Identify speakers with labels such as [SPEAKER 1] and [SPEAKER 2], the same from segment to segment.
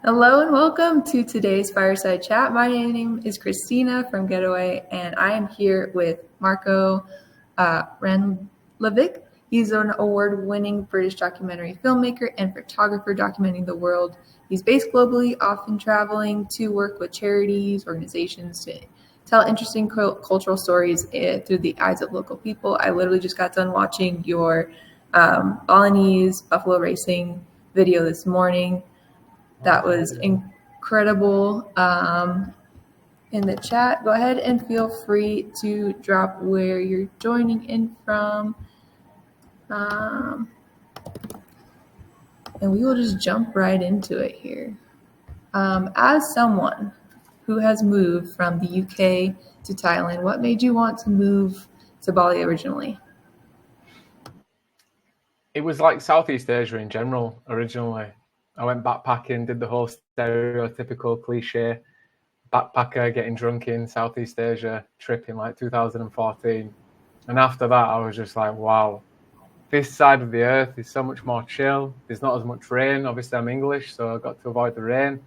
[SPEAKER 1] Hello and welcome to today's Fireside Chat. My name is Christina from Getaway, and I am here with Marco Ranlevic. He's an award-winning British documentary filmmaker and photographer documenting the world. He's based globally, often traveling to work with charities, organizations to tell interesting cultural stories through the eyes of local people. I literally just got done watching your Balinese buffalo racing video this morning. That was incredible. In the chat, go ahead and feel free to drop where you're joining in from. And we will just jump right into it here. As someone who has moved from the UK to Thailand, what made you want to move to Bali originally?
[SPEAKER 2] It was like Southeast Asia in general originally. I went backpacking, did the whole stereotypical cliche backpacker getting drunk in Southeast Asia trip in like 2014. And after that, I was just like, wow, this side of the earth is so much more chill. There's not as much rain. Obviously, I'm English, so I got to avoid the rain.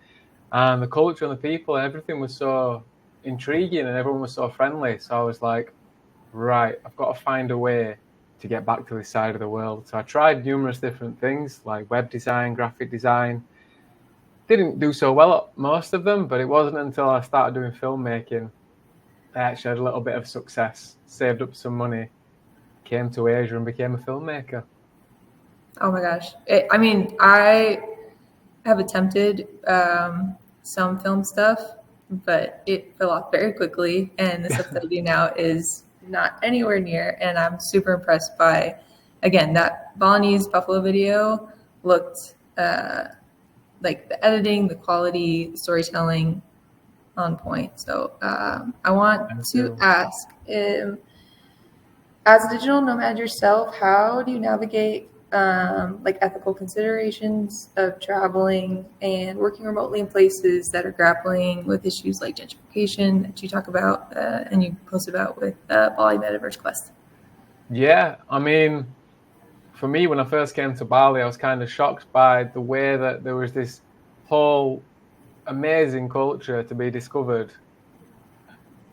[SPEAKER 2] And the culture and the people and everything was so intriguing and everyone was so friendly. So I was like, right, I've got to find a way to get back to this side of the world. So I tried numerous different things like web design, graphic design. Didn't do so well at most of them, but it wasn't until I started doing filmmaking I actually had a little bit of success, saved up some money, came to Asia and became a filmmaker.
[SPEAKER 1] Oh my gosh. I have attempted some film stuff, but it fell off very quickly. And the stuff that I do now is not anywhere near. And I'm super impressed by, again, that Balinese buffalo video looked like the editing, the quality, the storytelling on point. So I want to ask, as a digital nomad yourself, how do you navigate like ethical considerations of traveling and working remotely in places that are grappling with issues like gentrification that you talk about and you post about with Bali Metaverse Quest?
[SPEAKER 2] Yeah, I mean, for me, when I first came to Bali, I was kind of shocked by the way that there was this whole amazing culture to be discovered.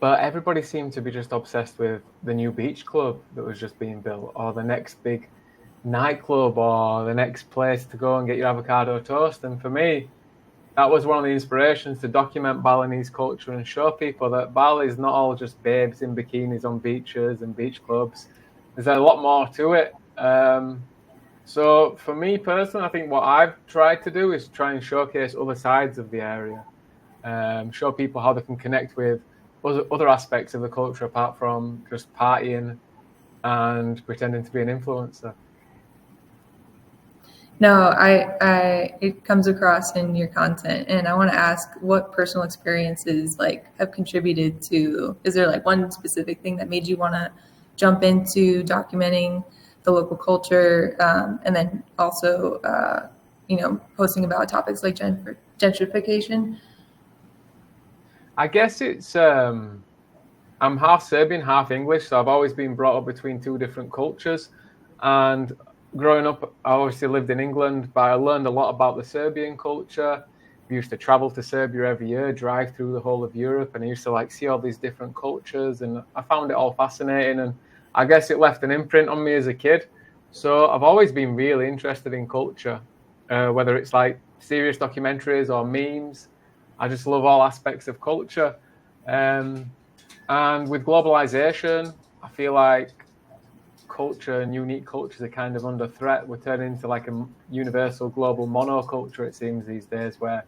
[SPEAKER 2] But everybody seemed to be just obsessed with the new beach club that was just being built, or the next big nightclub, or the next place to go and get your avocado toast. And for me, that was one of the inspirations to document Balinese culture and show people that Bali is not all just babes in bikinis on beaches and beach clubs. There's a lot more to it. So for me personally, I think what I've tried to do is try and showcase other sides of the area, show people how they can connect with other aspects of the culture apart from just partying and pretending to be an influencer.
[SPEAKER 1] No, it comes across in your content, and I want to ask what personal experiences like have contributed to. Is there like one specific thing that made you want to jump into documenting the local culture, and then also, posting about topics like gentrification?
[SPEAKER 2] I guess it's I'm half Serbian, half English, so I've always been brought up between two different cultures. And growing up, I obviously lived in England, but I learned a lot about the Serbian culture. We used to travel to Serbia every year, drive through the whole of Europe, and I used to like see all these different cultures, and I found it all fascinating. And I guess it left an imprint on me as a kid. So I've always been really interested in culture, whether it's like serious documentaries or memes. I just love all aspects of culture. And with globalization, I feel like culture and unique cultures are kind of under threat. We're turning into like a universal global monoculture, it seems, these days, where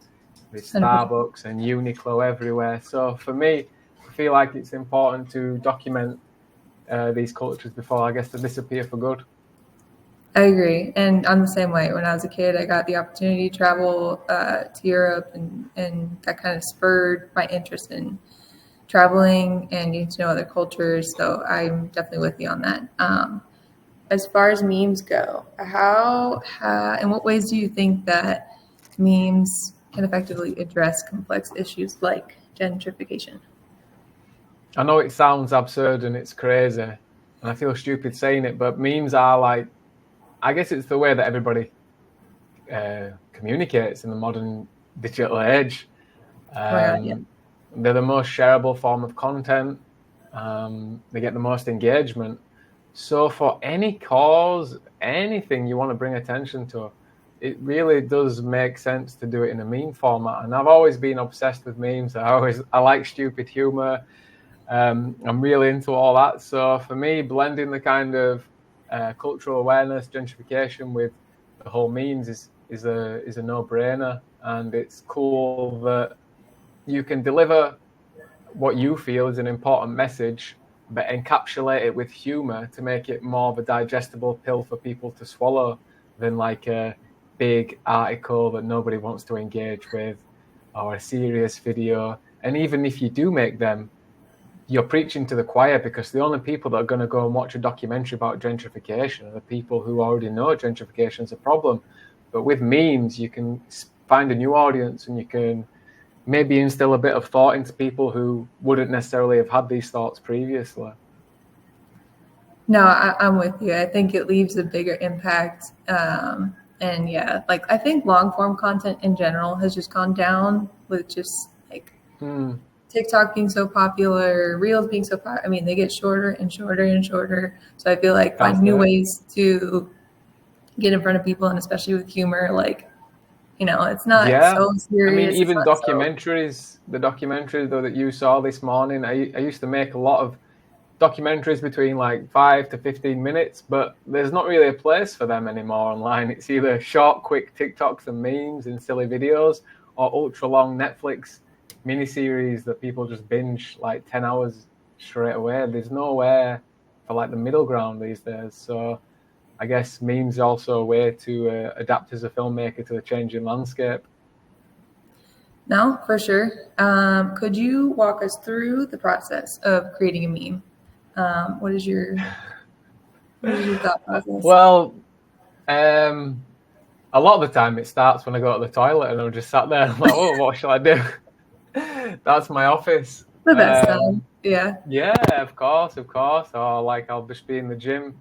[SPEAKER 2] there's Starbucks and Uniqlo everywhere. So for me, I feel like it's important to document these cultures before, I guess, they disappear for good.
[SPEAKER 1] I agree. And I'm the same way. When I was a kid, I got the opportunity to travel to Europe, and that kind of spurred my interest in traveling and getting to know other cultures. So I'm definitely with you on that. As far as memes go, in what ways do you think that memes can effectively address complex issues like gentrification?
[SPEAKER 2] I know it sounds absurd and it's crazy, and I feel stupid saying it, but memes are like, I guess it's the way that everybody communicates in the modern digital age.
[SPEAKER 1] Oh my God, yeah.
[SPEAKER 2] They're the most shareable form of content. They get the most engagement. So for any cause, anything you want to bring attention to, it really does make sense to do it in a meme format. And I've always been obsessed with memes. I like stupid humor. I'm really into all that. So for me, blending the kind of cultural awareness, gentrification with the whole memes is a no-brainer. And it's cool that you can deliver what you feel is an important message, but encapsulate it with humor to make it more of a digestible pill for people to swallow than like a big article that nobody wants to engage with or a serious video. And even if you do make them, you're preaching to the choir, because the only people that are going to go and watch a documentary about gentrification are the people who already know gentrification is a problem. But with memes, you can find a new audience, and you can maybe instill a bit of thought into people who wouldn't necessarily have had these thoughts previously.
[SPEAKER 1] No, I'm with you. I think it leaves a bigger impact. And yeah, like I think long form content in general has just gone down with just like TikTok being so popular, Reels being so popular. I mean, they get shorter and shorter and shorter. So I feel like find new ways to get in front of people, and especially with humor, like, you know, it's not so serious.
[SPEAKER 2] I mean, even documentaries, the documentary though that you saw this morning, I used to make a lot of documentaries between like 5 to 15 minutes, but there's not really a place for them anymore online. It's either short, quick TikToks and memes and silly videos, or ultra long Netflix miniseries that people just binge like 10 hours straight away. There's nowhere for like the middle ground these days. So I guess memes are also a way to adapt as a filmmaker to the changing landscape.
[SPEAKER 1] No, for sure. Could you walk us through the process of creating a meme? What is your thought process?
[SPEAKER 2] Well, a lot of the time it starts when I go to the toilet and I'm just sat there and I'm like, oh, what shall I do? That's my office.
[SPEAKER 1] The best time. Yeah.
[SPEAKER 2] Yeah, of course. Or like I'll just be in the gym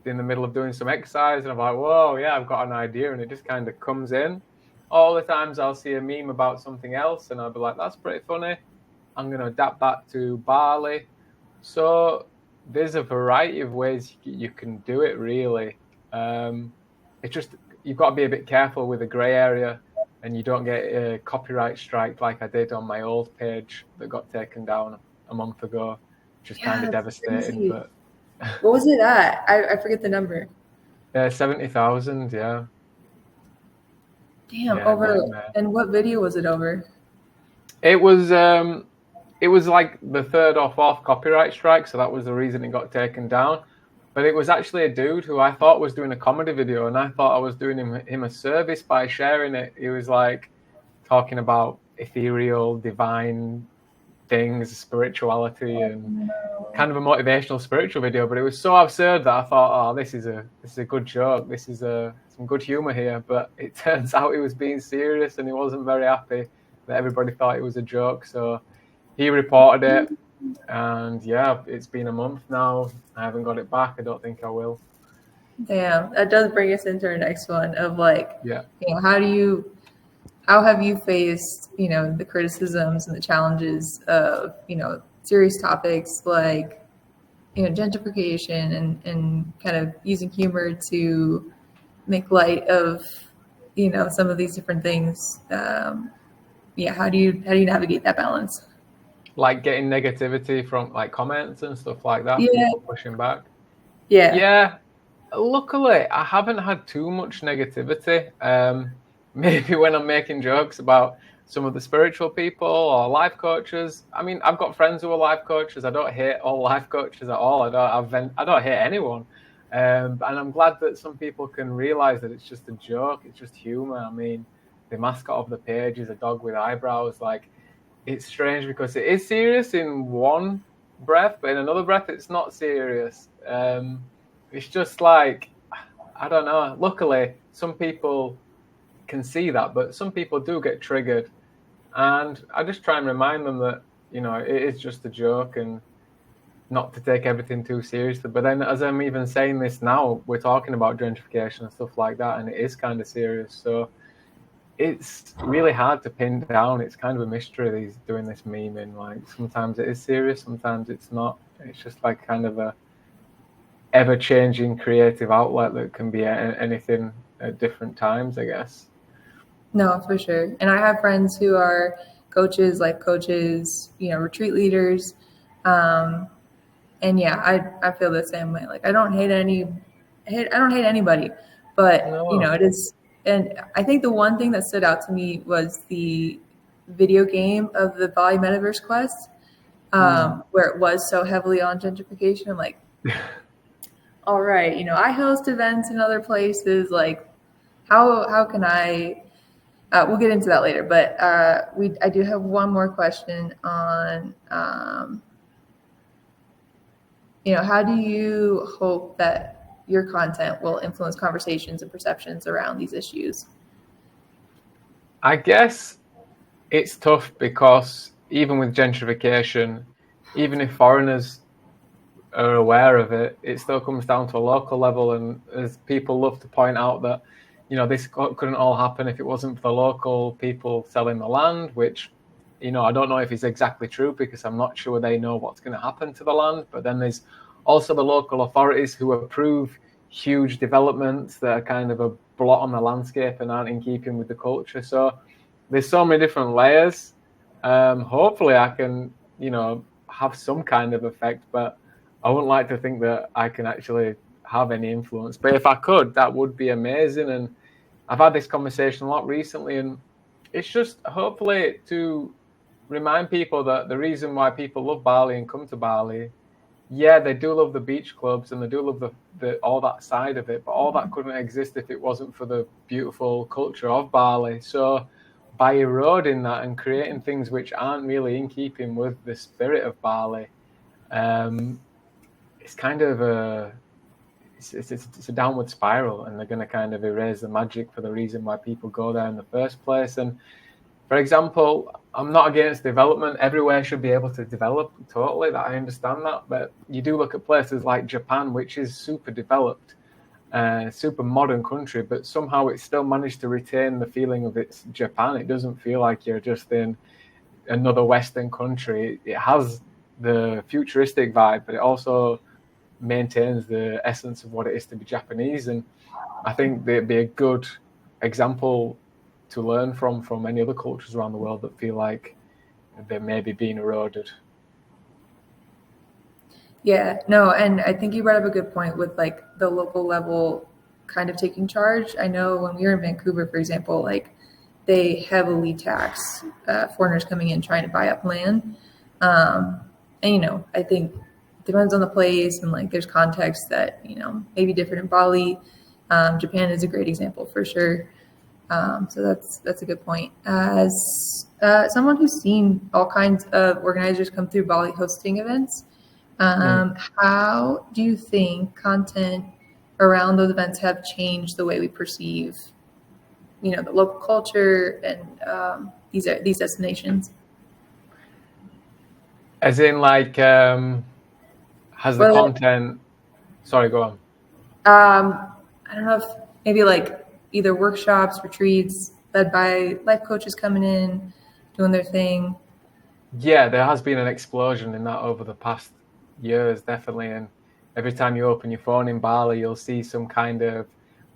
[SPEAKER 2] in the middle of doing some exercise and I'm like, whoa, yeah, I've got an idea, and it just kind of comes in. All the times I'll see a meme about something else and I'll be like, that's pretty funny. I'm going to adapt that to Bali. So there's a variety of ways you can do it, really. It's just, you've got to be a bit careful with the grey area, and you don't get a copyright strike like I did on my old page that got taken down a month ago, which is kind of devastating.
[SPEAKER 1] Crazy.
[SPEAKER 2] But
[SPEAKER 1] what was it at? I forget the number.
[SPEAKER 2] 70,000, yeah.
[SPEAKER 1] Damn, yeah, over. Nightmare. And what video was it over?
[SPEAKER 2] It was like the third or fourth copyright strike, so that was the reason it got taken down. But it was actually a dude who I thought was doing a comedy video, and I thought I was doing him a service by sharing it. He was like talking about ethereal, divine things, spirituality, and kind of a motivational spiritual video. But it was so absurd that I thought, oh, this is a good joke. This is some good humor here. But it turns out he was being serious, and he wasn't very happy that everybody thought it was a joke. So he reported it, and yeah, it's been a month now. I haven't got it back. I don't think I will.
[SPEAKER 1] Damn, that does bring us into our next one of like,
[SPEAKER 2] yeah,
[SPEAKER 1] you know, how have you faced, you know, the criticisms and the challenges of, you know, serious topics like, you know, gentrification and kind of using humor to make light of, you know, some of these different things. Yeah, how do you navigate that balance?
[SPEAKER 2] Like getting negativity from like comments and stuff like that,
[SPEAKER 1] yeah.
[SPEAKER 2] People pushing back.
[SPEAKER 1] Yeah.
[SPEAKER 2] Yeah. Luckily, I haven't had too much negativity. Maybe when I'm making jokes about some of the spiritual people or life coaches. I mean, I've got friends who are life coaches. I don't hate all life coaches at all. I don't hate anyone. And I'm glad that some people can realize that it's just a joke. It's just humor. I mean, the mascot of the page is a dog with eyebrows. Like, it's strange because it is serious in one breath, but in another breath, it's not serious. It's just like, I don't know. Luckily, some people can see that, but some people do get triggered. And I just try and remind them that, you know, it is just a joke and not to take everything too seriously. But then as I'm even saying this now, we're talking about gentrification and stuff like that, and it is kind of serious. So it's really hard to pin down. It's kind of a mystery. He's doing this memeing. Like sometimes it is serious, sometimes it's not. It's just like kind of a ever-changing creative outlet that can be anything at different times, I guess.
[SPEAKER 1] No, for sure. And I have friends who are coaches, life coaches, retreat leaders. Um, and yeah, I feel the same way. Like I don't hate anybody, but
[SPEAKER 2] No.
[SPEAKER 1] it is. And I think the one thing that stood out to me was the video game of the Bali Metaverse Quest, where it was so heavily on gentrification. I'm like, all right, I host events in other places. Like, how can I? We'll get into that later, but I do have one more question on, how do you hope that your content will influence conversations and perceptions around these issues?
[SPEAKER 2] I guess it's tough because even with gentrification, even if foreigners are aware of it, it still comes down to a local level. And as people love to point out that, this couldn't all happen if it wasn't for the local people selling the land, which, I don't know if it's exactly true because I'm not sure they know what's going to happen to the land. But then there's also the local authorities who approve huge developments that are kind of a blot on the landscape and aren't in keeping with the culture. So there's so many different layers. Hopefully I can, have some kind of effect, but I wouldn't like to think that I can actually have any influence. But if I could, that would be amazing. And I've had this conversation a lot recently, and it's just hopefully to remind people that the reason why people love Bali and come to Bali, yeah, they do love the beach clubs and they do love the all that side of it, but all that couldn't exist if it wasn't for the beautiful culture of Bali. So by eroding that and creating things which aren't really in keeping with the spirit of Bali, it's kind of it's a downward spiral, and they're going to kind of erase the magic for the reason why people go there in the first place. And for example, I'm not against development. Everywhere should be able to develop totally. That I understand that, but you do look at places like Japan, which is super developed, super modern country, but somehow it still managed to retain the feeling of its Japan. It doesn't feel like you're just in another Western country. It has the futuristic vibe, but it also maintains the essence of what it is to be Japanese. And I think they'd be a good example to learn from any other cultures around the world that feel like they're maybe being eroded.
[SPEAKER 1] Yeah, no, and I think you brought up a good point with like the local level kind of taking charge. I know when we were in Vancouver, for example, like they heavily tax foreigners coming in trying to buy up land. And I think it depends on the place and like there's context that maybe different in Bali. Japan is a great example for sure. So that's a good point. As someone who's seen all kinds of organizers come through Bali hosting events, how do you think content around those events have changed the way we perceive, the local culture and these destinations?
[SPEAKER 2] As in, like, has the
[SPEAKER 1] Well,
[SPEAKER 2] content? Sorry, go on.
[SPEAKER 1] I don't know if maybe like either workshops, retreats led by life coaches coming in, doing their thing.
[SPEAKER 2] Yeah, there has been an explosion in that over the past years, definitely. And every time you open your phone in Bali, you'll see some kind of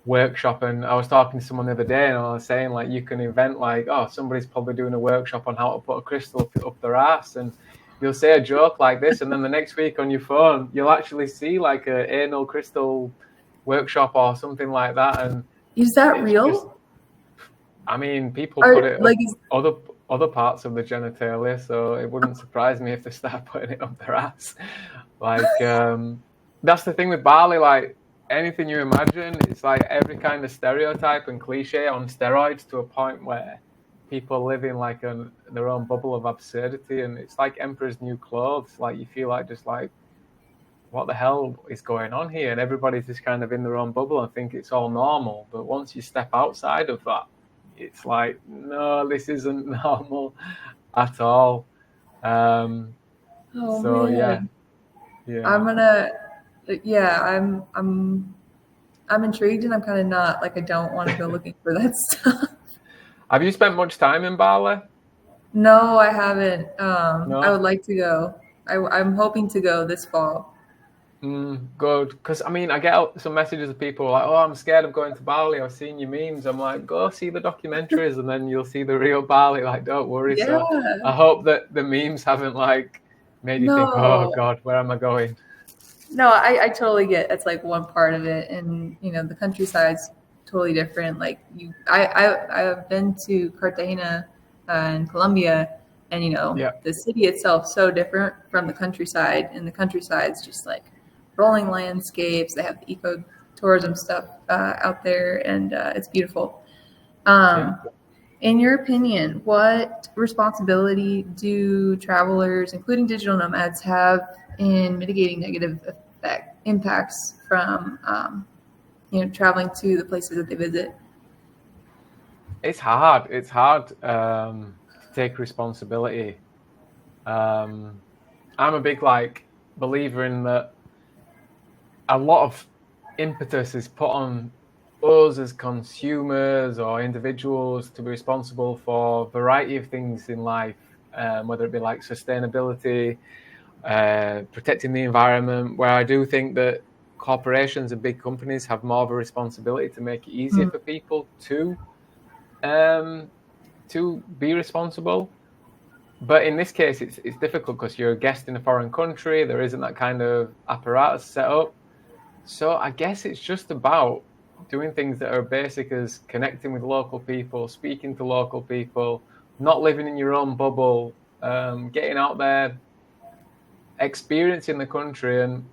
[SPEAKER 2] workshop. And I was talking to someone the other day, and I was saying, like, you can invent, like, oh, somebody's probably doing a workshop on how to put a crystal up their ass, and you'll say a joke like this, and then the next week on your phone, you'll actually see like a anal crystal workshop or something like that. And
[SPEAKER 1] Is that
[SPEAKER 2] it's just,
[SPEAKER 1] real?
[SPEAKER 2] I mean, people put
[SPEAKER 1] Or
[SPEAKER 2] it up
[SPEAKER 1] like
[SPEAKER 2] other parts of the genitalia, so it wouldn't surprise me if they start putting it up their ass. Like, that's the thing with Bali. Like anything you imagine, it's like every kind of stereotype and cliche on steroids to a point where people live in like their own bubble of absurdity, and it's like Emperor's New Clothes. Like you feel like just like, what the hell is going on here? And everybody's just kind of in their own bubble and think it's all normal. But once you step outside of that, it's like, no, this isn't normal at all.
[SPEAKER 1] oh
[SPEAKER 2] So yeah,
[SPEAKER 1] man,
[SPEAKER 2] yeah.
[SPEAKER 1] I'm gonna yeah, I'm intrigued and I'm kind of not like I don't want to go looking for that stuff.
[SPEAKER 2] Have you spent much time in Bali?
[SPEAKER 1] No, I haven't. I
[SPEAKER 2] No?
[SPEAKER 1] would like to go. I'm hoping to go this fall.
[SPEAKER 2] Good. Because, I mean, I get some messages of people like, oh, I'm scared of going to Bali. I've seen your memes. I'm like, go see the documentaries and then you'll see the real Bali. Like, don't worry.
[SPEAKER 1] Yeah.
[SPEAKER 2] So I hope that the memes haven't, like, made you think, oh,
[SPEAKER 1] No.
[SPEAKER 2] God, where am I going?
[SPEAKER 1] No, I totally get it's like one part of it, and the countryside's totally different. Like I've been to Cartagena in Colombia, and
[SPEAKER 2] Yeah.
[SPEAKER 1] the city itself so different from the countryside, and the countryside's just like rolling landscapes. They have the ecotourism stuff out there, and it's beautiful.
[SPEAKER 2] Yeah.
[SPEAKER 1] In your opinion, what responsibility do travelers, including digital nomads, have in mitigating negative impacts from traveling to the places that they visit?
[SPEAKER 2] It's hard. It's hard to take responsibility. I'm a big, like, believer in that a lot of impetus is put on us as consumers or individuals to be responsible for a variety of things in life, whether it be like sustainability, protecting the environment, where I do think that corporations and big companies have more of a responsibility to make it easier for people um, to be responsible. But in this case, it's difficult because you're a guest in a foreign country. There isn't that kind of apparatus set up. So I guess it's just about doing things that are basic as connecting with local people, speaking to local people, not living in your own bubble, getting out there, experiencing the country. And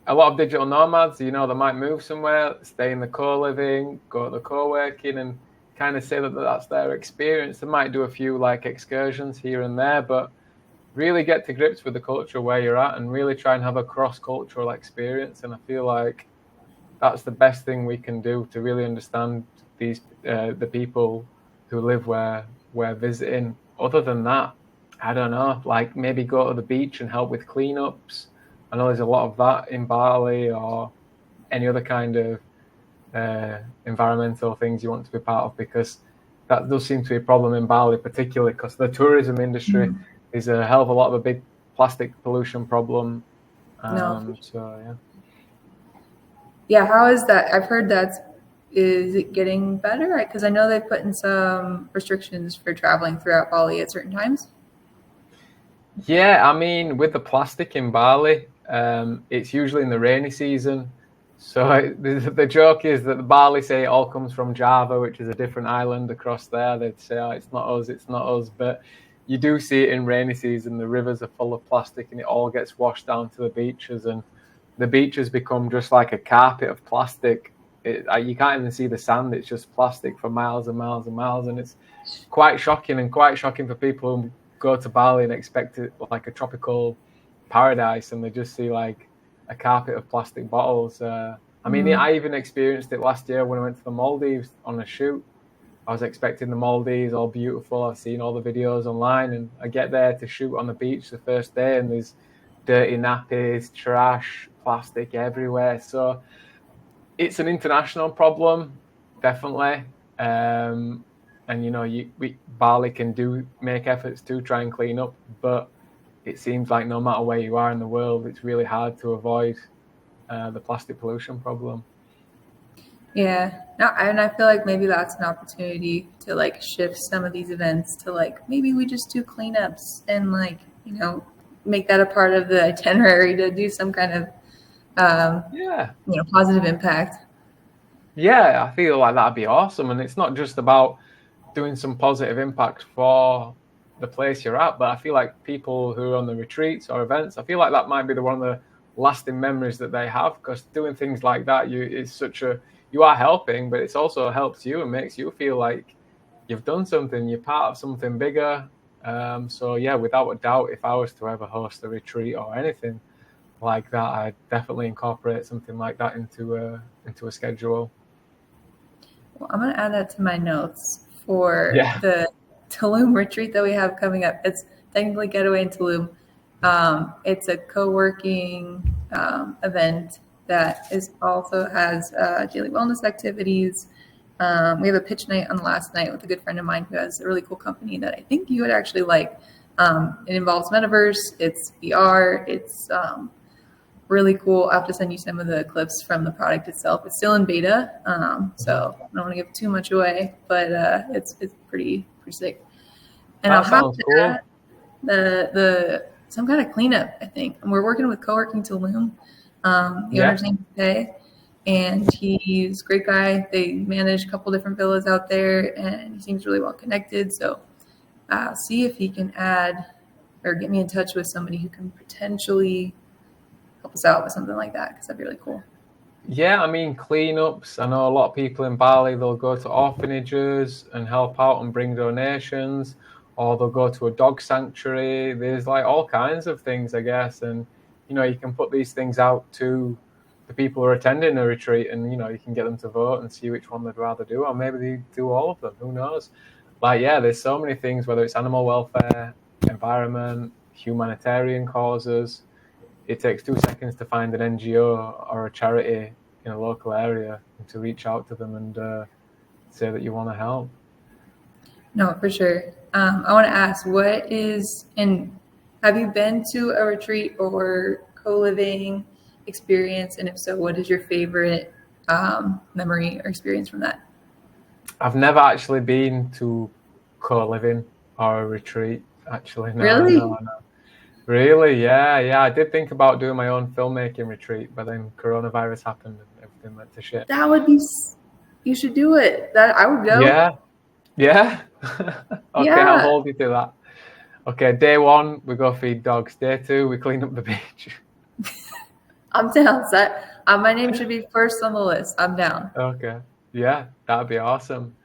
[SPEAKER 2] a lot of digital nomads, they might move somewhere, stay in the co-living, go to the co-working, and kind of say that that's their experience. They might do a few like excursions here and there, but really get to grips with the culture where you're at and really try and have a cross-cultural experience. And I feel like that's the best thing we can do to really understand the people who live where we're visiting. Other than that, I don't know, like maybe go to the beach and help with cleanups. I know there's a lot of that in Bali, or any other kind of environmental things you want to be part of, because that does seem to be a problem in Bali, particularly because the tourism industry is a hell of a lot of a big plastic pollution problem.
[SPEAKER 1] No.
[SPEAKER 2] So yeah.
[SPEAKER 1] Yeah, how is that? I've heard is it getting better? Because I know they put in some restrictions for traveling throughout Bali at certain times.
[SPEAKER 2] Yeah, I mean, with the plastic in Bali, it's usually in the rainy season. So the joke is that the Bali say it all comes from Java, which is a different island across there. They'd say, oh, it's not us, it's not us. But you do see it in rainy season. The rivers are full of plastic and it all gets washed down to the beaches. And the beaches become just like a carpet of plastic. You can't even see the sand. It's just plastic for miles and miles and miles. And it's quite shocking for people who go to Bali and expect it like a tropical paradise, and they just see like a carpet of plastic bottles. I mean, I even experienced it last year when I went to the Maldives on a shoot. I was expecting the Maldives all beautiful. I've seen all the videos online, and I get there to shoot on the beach the first day, and there's dirty nappies, trash, plastic everywhere. So it's an international problem, definitely. And Bali can make efforts to try and clean up, but it seems like no matter where you are in the world, it's really hard to avoid the plastic pollution problem.
[SPEAKER 1] Yeah, no, and I feel like maybe that's an opportunity to like shift some of these events to like maybe we just do cleanups and like make that a part of the itinerary to do some kind of
[SPEAKER 2] Yeah.
[SPEAKER 1] Positive impact.
[SPEAKER 2] Yeah, I feel like that'd be awesome. And it's not just about doing some positive impact for the place you're at, but I feel like people who are on the retreats or events, I feel like that might be one of the lasting memories that they have, because doing things like that, you are helping, but it also helps you and makes you feel like you've done something, you're part of something bigger. So yeah, without a doubt, if I was to ever host a retreat or anything like that, I'd definitely incorporate something like that into a schedule.
[SPEAKER 1] Well, I'm going to add that to my notes for
[SPEAKER 2] Yeah.
[SPEAKER 1] the Tulum retreat that we have coming up. It's technically Getaway in Tulum. It's a co-working event that also has daily wellness activities, We have a pitch night on the last night with a good friend of mine who has a really cool company that I think you would actually like. It involves metaverse, it's VR, it's really cool. I'll have to send you some of the clips from the product itself. It's still in beta, so I don't want to give too much away, but it's pretty sick. And I'll have to add the some kind of cleanup, I think. And we're working with Co-working Tulum. The owner's name is Jay, and he's a great guy. They manage a couple different villas out there, and he seems really well connected. So I'll see if he can add or get me in touch with somebody who can potentially help us out with something like that, because that'd be really cool.
[SPEAKER 2] Yeah, I mean, cleanups. I know a lot of people in Bali, they'll go to orphanages and help out and bring donations, or they'll go to a dog sanctuary. There's like all kinds of things, I guess. And, you know, you can put these things out to the people who are attending a retreat, and, you know, you can get them to vote and see which one they'd rather do, or maybe they do all of them. Who knows? Like, yeah, there's so many things, whether it's animal welfare, environment, humanitarian causes. It takes 2 seconds to find an NGO or a charity in a local area and to reach out to them and say that you want to help.
[SPEAKER 1] No, for sure. I want to ask, have you been to a retreat or co-living experience? And if so, what is your favorite memory or experience from that?
[SPEAKER 2] I've never actually been to co-living or a retreat, actually. No,
[SPEAKER 1] Really?
[SPEAKER 2] No. Really? Yeah. I did think about doing my own filmmaking retreat, but then coronavirus happened and everything went to shit.
[SPEAKER 1] That would be, you should do it. I would go.
[SPEAKER 2] Yeah. Okay, yeah. I'll hold you to that. Okay, day 1, we go feed dogs. Day 2, we clean up the beach.
[SPEAKER 1] I'm down. My name should be first on the list. I'm down.
[SPEAKER 2] Okay. Yeah, that'd be awesome.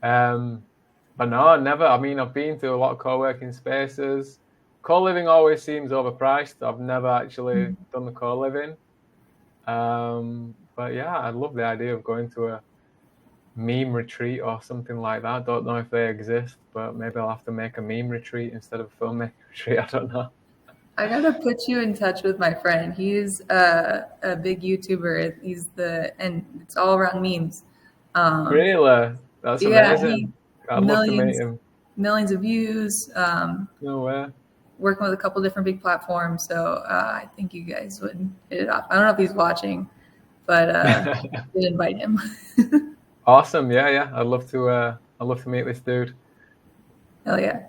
[SPEAKER 2] But no, never. I mean, I've been to a lot of co-working spaces. Co-living always seems overpriced. I've never actually done the co-living. But yeah, I love the idea of going to a meme retreat or something like that. I don't know if they exist, but maybe I'll have to make a meme retreat instead of a filmmaking retreat. I don't know.
[SPEAKER 1] I gotta put you in touch with my friend. He's a big YouTuber. And it's all around memes.
[SPEAKER 2] Really? That's amazing. I'd love to meet him.
[SPEAKER 1] Millions of views.
[SPEAKER 2] No way.
[SPEAKER 1] Working with a couple different big platforms, so I think you guys would hit it off. I don't know if he's watching, but did invite him.
[SPEAKER 2] Awesome, yeah. I'd love to meet this dude.
[SPEAKER 1] Hell yeah.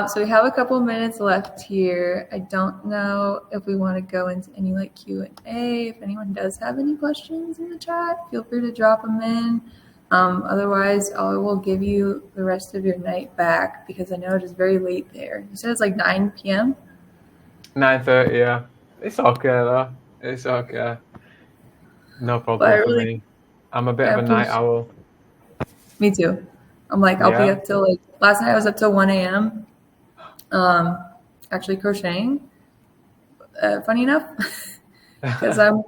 [SPEAKER 1] So we have a couple minutes left here. I don't know if we want to go into any like Q&A. If anyone does have any questions in the chat, feel free to drop them in. Otherwise, I will give you the rest of your night back because I know it is very late there. You said it's like 9 p.m.?
[SPEAKER 2] 9:30, yeah. It's okay, though. It's okay. No problem for me. I'm a bit of a night owl.
[SPEAKER 1] Me too. I'm like, I'll be up till like, last night I was up till 1 a.m. Actually crocheting. Funny enough, because I'm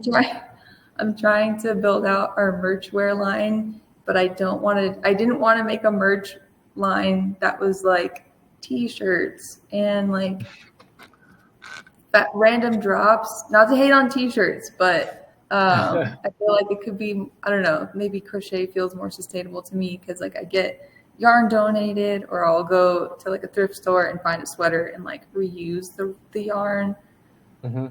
[SPEAKER 1] trying to build out our merch wear line. But I didn't want to make a merch line that was like t-shirts and like random drops. Not to hate on t-shirts, but I feel like it could be, I don't know, maybe crochet feels more sustainable to me because like I get yarn donated, or I'll go to like a thrift store and find a sweater and like reuse the yarn. Mm-hmm.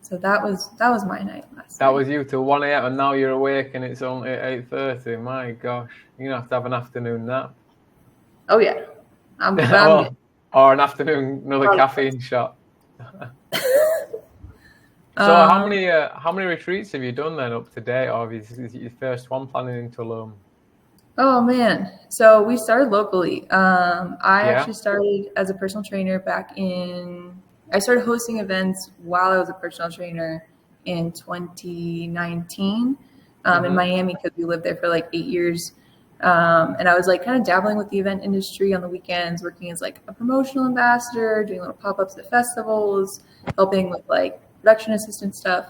[SPEAKER 1] So that was my night last night.
[SPEAKER 2] That was you till 1 a.m. and now you're awake and it's only 8:30. My gosh, you're gonna have to have an afternoon nap.
[SPEAKER 1] Oh yeah,
[SPEAKER 2] or an afternoon another caffeine shot. So how many retreats have you done then up to date, or is your first one planning in Tulum?
[SPEAKER 1] Oh man, so we started locally. I actually started as a personal trainer I started hosting events while I was a personal trainer in 2019 in Miami because we lived there for like 8 years. And I was like kind of dabbling with the event industry on the weekends, working as like a promotional ambassador, doing little pop-ups at festivals, helping with like production assistant stuff.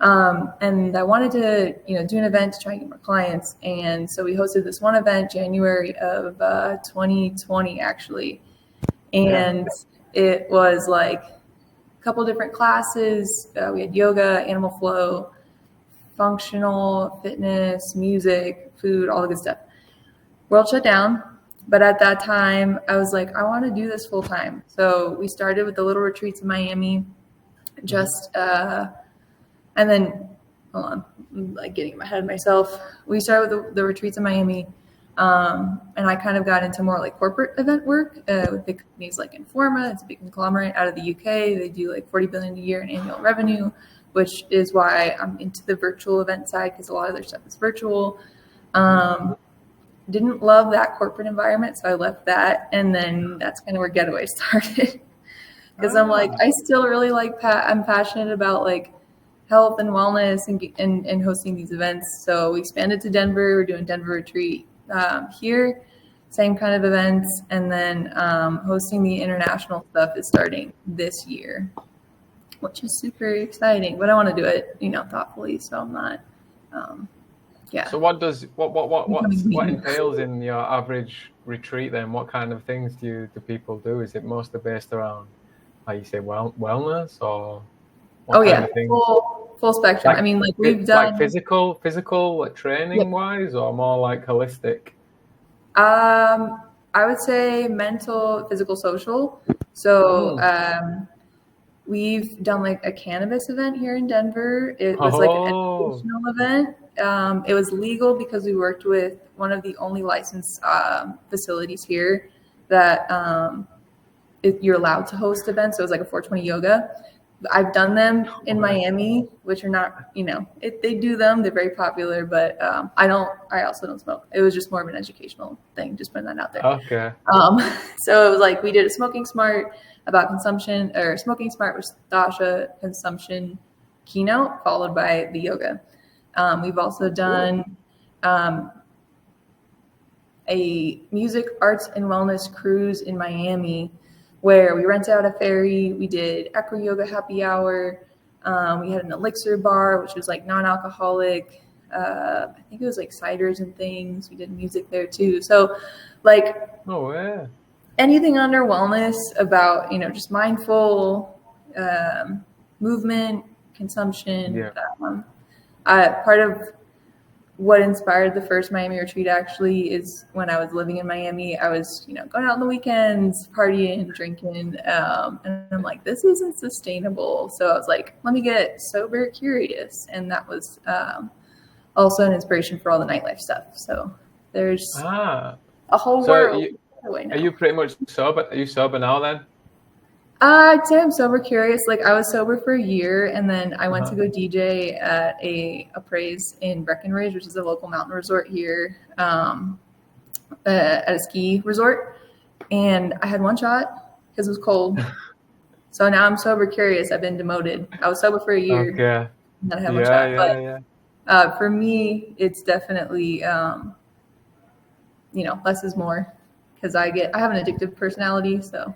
[SPEAKER 1] And I wanted to, do an event to try and get more clients. And so we hosted this one event January of 2020 actually. And it was like a couple different classes. We had yoga, animal flow, functional fitness, music, food, all the good stuff. World shut down. But at that time, I was like, I want to do this full time. So we started with the little retreats in Miami, and then, hold on, I'm like getting in my head of myself. We started with the retreats in Miami, and I kind of got into more like corporate event work with big companies like Informa. It's a big conglomerate out of the UK. They do like 40 billion a year in annual revenue, which is why I'm into the virtual event side, because a lot of their stuff is virtual. Didn't love that corporate environment, so I left that, and then that's kind of where Getaway started. Because I'm like, I still really like I'm passionate about like health and wellness and hosting these events. So we expanded to Denver. We're doing Denver retreat here, same kind of events, and then hosting the international stuff is starting this year, which is super exciting. But I want to do it, thoughtfully. So I'm not.
[SPEAKER 2] So what entails in your average retreat then? What kind of things do people do? Is it mostly based around, like you say, wellness, or what kind of things?
[SPEAKER 1] Full spectrum.
[SPEAKER 2] Like,
[SPEAKER 1] I mean, like we've done
[SPEAKER 2] like physical like training wise, or more like holistic?
[SPEAKER 1] I would say mental, physical, social. So we've done like a cannabis event here in Denver. It was like an educational event. It was legal because we worked with one of the only licensed facilities here that you're allowed to host events. So it was like a 420 yoga. I've done them in Miami, which are not, they do them. They're very popular, but I also don't smoke. It was just more of an educational thing, just putting that out there.
[SPEAKER 2] Okay.
[SPEAKER 1] So it was like we did a Smoking Smart about consumption, or Smoking Smart with Dasha consumption keynote, followed by the yoga. We've also done a music, arts, and wellness cruise in Miami, where we rented out a ferry. We did acro yoga happy hour. We had an elixir bar, which was like non-alcoholic. I think it was like ciders and things. We did music there too. So like anything under wellness about, just mindful movement, consumption.
[SPEAKER 2] Yeah.
[SPEAKER 1] Part of what inspired the first Miami retreat actually is when I was living in Miami, I was, going out on the weekends, partying, drinking, and I'm like, this isn't sustainable. So I was like, let me get sober curious. And that was also an inspiration for all the nightlife stuff. So there's a whole world.
[SPEAKER 2] Are you pretty much sober? Are you sober now then?
[SPEAKER 1] I'd say I'm sober curious. Like I was sober for a year, and then I went to go DJ at a Praise in Breckenridge, which is a local mountain resort here, at a ski resort. And I had one shot because it was cold. So now I'm sober curious. I've been demoted. I was sober for a year.
[SPEAKER 2] Okay.
[SPEAKER 1] And then I had one shot. But for me, it's definitely, less is more, because I have an addictive personality. So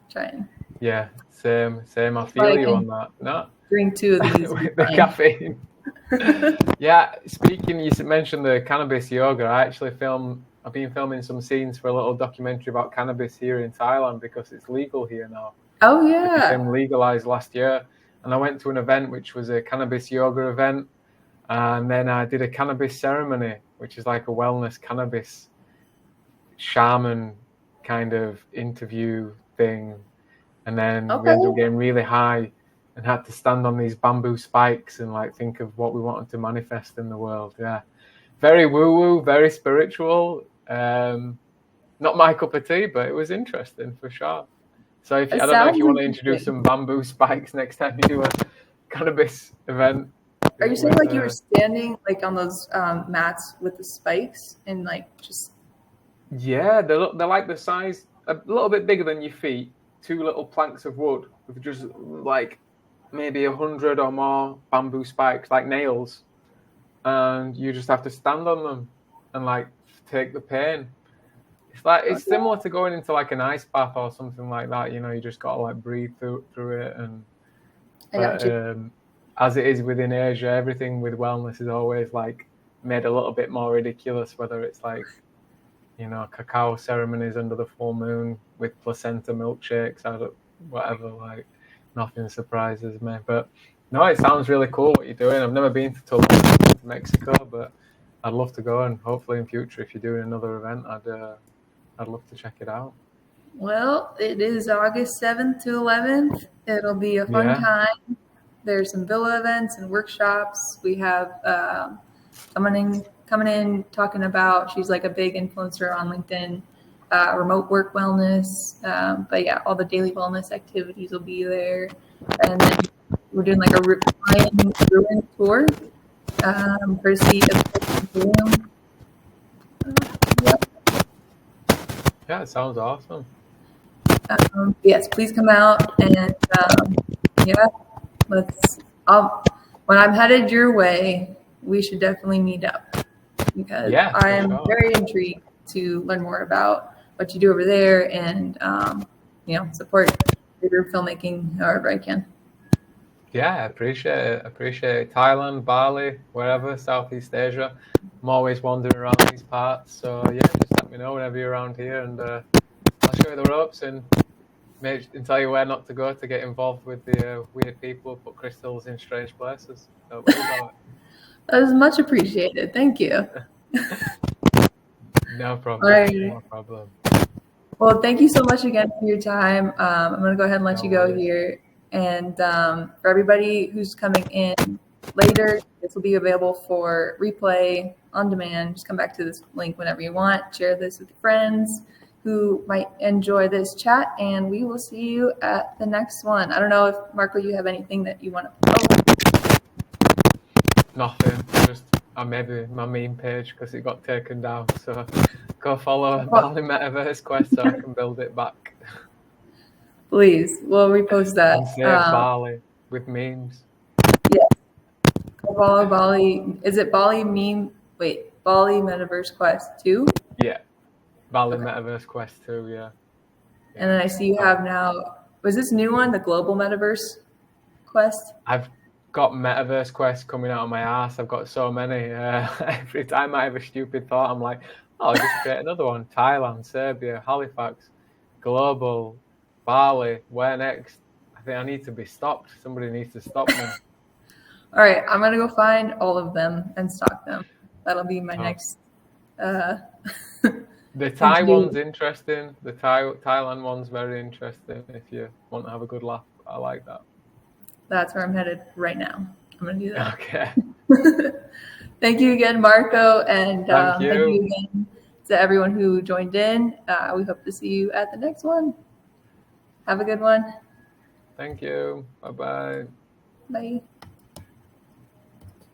[SPEAKER 1] trying.
[SPEAKER 2] Yeah, same. I feel you on that. No,
[SPEAKER 1] drink two of these
[SPEAKER 2] with the caffeine. Yeah, you mentioned the cannabis yoga. I've been filming some scenes for a little documentary about cannabis here in Thailand, because it's legal here now.
[SPEAKER 1] Oh yeah,
[SPEAKER 2] it became legalized last year, and I went to an event which was a cannabis yoga event, and then I did a cannabis ceremony, which is like a wellness cannabis shaman kind of interview thing. And then we ended up getting really high and had to stand on these bamboo spikes and like think of what we wanted to manifest in the world. Yeah. Very woo-woo, very spiritual. Not my cup of tea, but it was interesting for sure. So I don't know if you want to introduce some bamboo spikes next time you do a cannabis event.
[SPEAKER 1] Are you saying like you were standing like on those mats with the spikes and like just...
[SPEAKER 2] Yeah, they're like the size, a little bit bigger than your feet. 2 little planks of wood with just like maybe 100 or more bamboo spikes, like nails, and you just have to stand on them and like take the pain. It's similar to going into like an ice bath or something like that. You just gotta like breathe through it. And as it is within Asia, everything with wellness is always like made a little bit more ridiculous, whether it's like cacao ceremonies under the full moon with placenta milkshakes, whatever, like nothing surprises me. But no, it sounds really cool what you're doing. I've never been to Tulum. Mexico, but I'd love to go, and hopefully in future, if you're doing another event, I'd love to check it out.
[SPEAKER 1] Well, it is August 7th to 11th. It'll be a fun time. There's some villa events and workshops. We have coming in talking about, she's like a big influencer on LinkedIn, remote work wellness. But yeah, all the daily wellness activities will be there. And then we're doing like a Mayan ruin tour, courtesy of the room.
[SPEAKER 2] Yeah, it sounds awesome.
[SPEAKER 1] Yes, please come out and yeah, when I'm headed your way, we should definitely meet up, because I am very intrigued to learn more about what you do over there and support your filmmaking however I can.
[SPEAKER 2] Yeah, I appreciate it. Thailand, Bali, wherever, Southeast Asia. I'm always wandering around these parts. So yeah, just let me know whenever you're around here, and I'll show you the ropes and tell you where not to go to get involved with the weird people who put crystals in strange places. Don't worry about it.
[SPEAKER 1] That is much appreciated. Thank you.
[SPEAKER 2] No problem.
[SPEAKER 1] Right.
[SPEAKER 2] No problem.
[SPEAKER 1] Well, thank you so much again for your time. I'm going to go ahead and let you go here. And for everybody who's coming in later, this will be available for replay on demand. Just come back to this link whenever you want. Share this with your friends who might enjoy this chat, and we will see you at the next one. I don't know if, Marco, you have anything that you want to promote?
[SPEAKER 2] Nothing. Just maybe my meme page, because it got taken down. So go follow Bali Metaverse Quest so I can build it back.
[SPEAKER 1] Please, we'll repost that.
[SPEAKER 2] And save Bali with memes.
[SPEAKER 1] Yeah. Go follow Bali. Is it Bali meme? Wait, Bali Metaverse Quest 2?
[SPEAKER 2] Yeah. Bali Metaverse Quest 2, yeah.
[SPEAKER 1] And then I see you have now, was this new one, the Global Metaverse Quest?
[SPEAKER 2] I've got Metaverse Quest coming out of my ass. I've got so many. Every time I have a stupid thought, I'm like, I'll just create another one. Thailand, Serbia, Halifax, Global, Bali, where next? I think I need to be stopped. Somebody needs to stop me.
[SPEAKER 1] All right, I'm going to go find all of them and stock them. That'll be my next...
[SPEAKER 2] The Thai one's interesting. The Thailand one's very interesting. If you want to have a good laugh, I like that.
[SPEAKER 1] That's where I'm headed right now. I'm going to do that.
[SPEAKER 2] Okay.
[SPEAKER 1] Thank you again, Marco. And
[SPEAKER 2] thank you
[SPEAKER 1] again to everyone who joined in. We hope to see you at the next one. Have a good one.
[SPEAKER 2] Thank you. Bye-bye.
[SPEAKER 1] Bye.